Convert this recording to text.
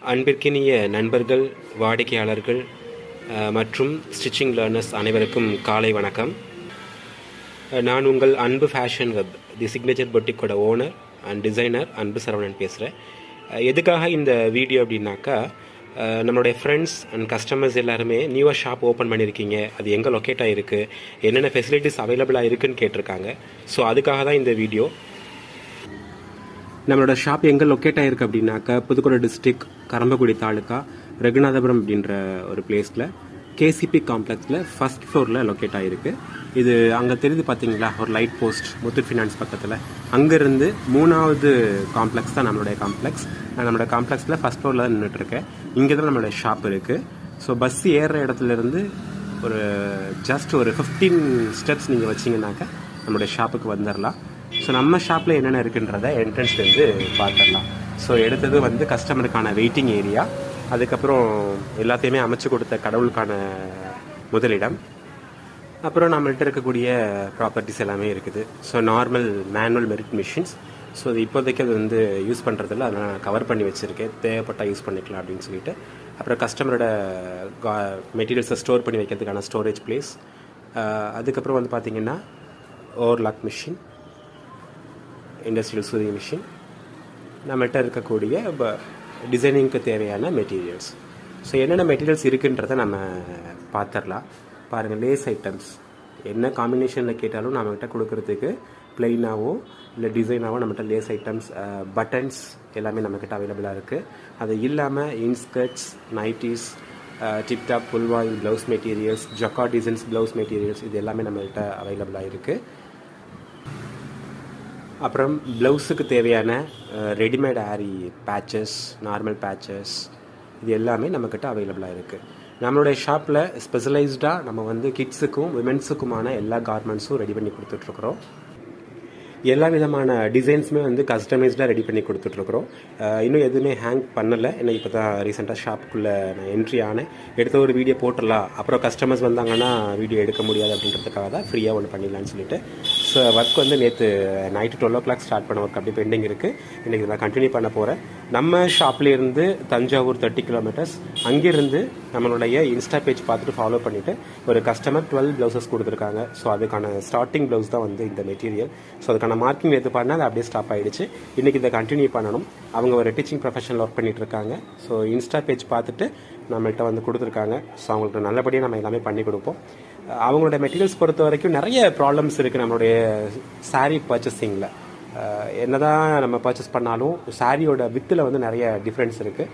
அன்பிற்கினிய நண்பர்கள், வாடிக்கையாளர்கள் மற்றும் ஸ்டிச்சிங் லேர்னர்ஸ் அனைவருக்கும் காலை வணக்கம். நான் உங்கள் Anbu fashion web the signature பொட்டிக்கோட owner and designer Anbu Saravanan பேசுகிறேன். எதுக்காக இந்த வீடியோ அப்படின்னாக்கா, நம்மளுடைய ஃப்ரெண்ட்ஸ் அண்ட் கஸ்டமர்ஸ் எல்லாருமே நியூவாக ஷாப் ஓப்பன் பண்ணியிருக்கீங்க, அது எங்கே லொக்கேட் ஆகிருக்கு, என்னென்ன ஃபெசிலிட்டிஸ் அவைலபிளாக இருக்குதுன்னு கேட்டிருக்காங்க. ஸோ அதுக்காக தான் இந்த வீடியோ. நம்மளோட ஷாப் எங்கே லொக்கேட் ஆகிருக்கு அப்படின்னாக்கா, புதுக்கோட்டை டிஸ்ட்ரிக்ட், கரம்பக்குடி தாலுக்கா, ரகுநாதபுரம் அப்படின்ற ஒரு பிளேஸில் கேசிபி காம்ப்ளெக்ஸில் ஃபர்ஸ்ட் ஃப்ளோரில் லொக்கேட் ஆகிருக்கு. இது அங்கே தெரியுது பார்த்தீங்களா, ஒரு லைட் போஸ்ட் முத்தூட் ஃபினான்ஸ் பக்கத்தில். அங்கேருந்து 3வது காம்ப்ளெக்ஸ் தான் நம்மளுடைய காம்ப்ளெக்ஸ். நான் நம்மளோட காம்ப்ளெக்ஸில் ஃபர்ஸ்ட் ஃப்ளோரில் தான் நின்றுட்டுருக்கேன். இங்கே தான் நம்மளோட ஷாப் இருக்குது. ஸோ பஸ் ஏறுற இடத்துலேருந்து ஒரு ஜஸ்ட் ஒரு 15 ஸ்டெப்ஸ் நீங்கள் வச்சிங்கனாக்கா நம்மளுடைய ஷாப்புக்கு வந்துடலாம். ஸோ நம்ம ஷாப்பில் என்னென்ன இருக்குன்றத என்ட்ரன்ஸ்லேருந்து பார்த்துடலாம். ஸோ எடுத்தது வந்து கஸ்டமருக்கான வெயிட்டிங் ஏரியா, அதுக்கப்புறம் எல்லாத்தையுமே அமைச்சு கொடுத்த கடவுளுக்கான முதலிடம், அப்புறம் நம்மள்கிட்ட இருக்கக்கூடிய ப்ராப்பர்ட்டிஸ் எல்லாமே இருக்குது. So normal manual merit machines. So அது இப்போதைக்கு அது வந்து யூஸ் பண்ணுறதில்ல, அதை நான் கவர் பண்ணி வச்சுருக்கேன், தேவைப்பட்டால் யூஸ் பண்ணிக்கலாம் அப்படின்னு சொல்லிட்டு. அப்புறம் கஸ்டமரோட மெட்டீரியல்ஸை ஸ்டோர் பண்ணி வைக்கிறதுக்கான ஸ்டோரேஜ் பிளேஸ். அதுக்கப்புறம் வந்து பார்த்திங்கன்னா ஓவர்லாக் மிஷின், இண்டஸ்ட்ரியல் சூரிய மிஷின், நம்மகிட்ட இருக்கக்கூடிய டிசைனிங்க்கு தேவையான மெட்டீரியல்ஸ். ஸோ என்னென்ன மெட்டீரியல்ஸ் இருக்குன்றதை நம்ம பார்த்துடலாம். பாருங்கள், லேஸ் ஐட்டம்ஸ் என்ன காம்பினேஷனில் கேட்டாலும் நம்மகிட்ட கொடுக்கறதுக்கு பிளெயினாகவோ இல்லை டிசைனாகவோ நம்மகிட்ட லேஸ் ஐட்டம்ஸ், பட்டன்ஸ் எல்லாமே நம்மக்கிட்ட அவைலபிளாக இருக்குது. அது இல்லாமல் inskirts, nighties, tip top, full voile blouse materials, ஜக்கா டிசைன்ஸ் ப்ளவுஸ் மெட்டீரியல்ஸ், இது எல்லாமே நம்மகிட்ட அவைலபிளாக இருக்குது. அப்புறம் ப்ளவுஸுக்கு தேவையான ரெடிமேட் ஆரி பேச்சஸ், நார்மல் பேச்சஸ், இது எல்லாமே நம்மக்கிட்ட அவைலபிளாக இருக்குது. நம்மளுடைய ஷாப்பில் ஸ்பெஷலைஸ்டாக நம்ம வந்து கிட்ஸுக்கும் விமென்ஸுக்குமான எல்லா கார்மெண்ட்ஸும் ரெடி பண்ணி கொடுத்துட்ருக்குறோம். எல்லா விதமான டிசைன்ஸுமே வந்து கஸ்டமைஸ்டாக ரெடி பண்ணி கொடுத்துட்ருக்குறோம். இன்னும் எதுவுமே ஹேங் பண்ணலை. ஏன்னா இப்போ தான் ரீசெண்டாக ஷாப்புக்குள்ளே நான் என்ட்ரி ஆனேன். எடுத்த ஒரு வீடியோ போட்டுடலாம், அப்புறம் கஸ்டமர்ஸ் வந்தாங்கன்னா வீடியோ எடுக்க முடியாது அப்படின்றதுக்காக தான் ஃப்ரீயாக ஒன்று பண்ணிடலான்னு சொல்லிட்டு. ஸோ ஒர்க் வந்து நேற்று நைட்டு 12 o'clock ஸ்டார்ட் பண்ண ஒர்க் அப்படி பெண்டிங் இருக்குது. இன்றைக்கி நான் கண்டினியூ பண்ண போகிறேன். நம்ம ஷாப்லேருந்து தஞ்சாவூர் 30 kilometers. அங்கேருந்து நம்மளுடைய இன்ஸ்டா பேஜ் பார்த்துட்டு ஃபாலோ பண்ணிவிட்டு ஒரு கஸ்டமர் 12 ப்ளவுசஸ் கொடுத்துருக்காங்க. ஸோ அதுக்கான ஸ்டார்டிங் ப்ளவுஸ் தான் வந்து இந்த மெட்டீரியல். ஸோ அதுக்கான மார்க்கிங் எடுத்து பண்ணால் அது அப்படியே ஸ்டாப் ஆகிடுச்சு. இன்றைக்கி இதை கண்டினியூ பண்ணணும். அவங்க ஒரு டீச்சிங் ப்ரொஃபஷனில் ஒர்க் பண்ணிகிட்டு இருக்காங்க. ஸோ இன்ஸ்டா பேஜ் பார்த்துட்டு நம்மள்கிட்ட வந்து கொடுத்துருக்காங்க. ஸோ அவங்களுக்கு நல்லபடியாக நம்ம எல்லாமே பண்ணி கொடுப்போம். அவங்களோட மெட்டீரியல்ஸ் பொறுத்த வரைக்கும் நிறைய ப்ராப்ளம்ஸ் இருக்குது நம்மளுடைய சாரீ பர்ச்சேசிங்கில். என்னதான் நம்ம பர்ச்சேஸ் பண்ணாலும் சாரியோட வித்தில் வந்து நிறைய டிஃப்ரென்ஸ் இருக்குது.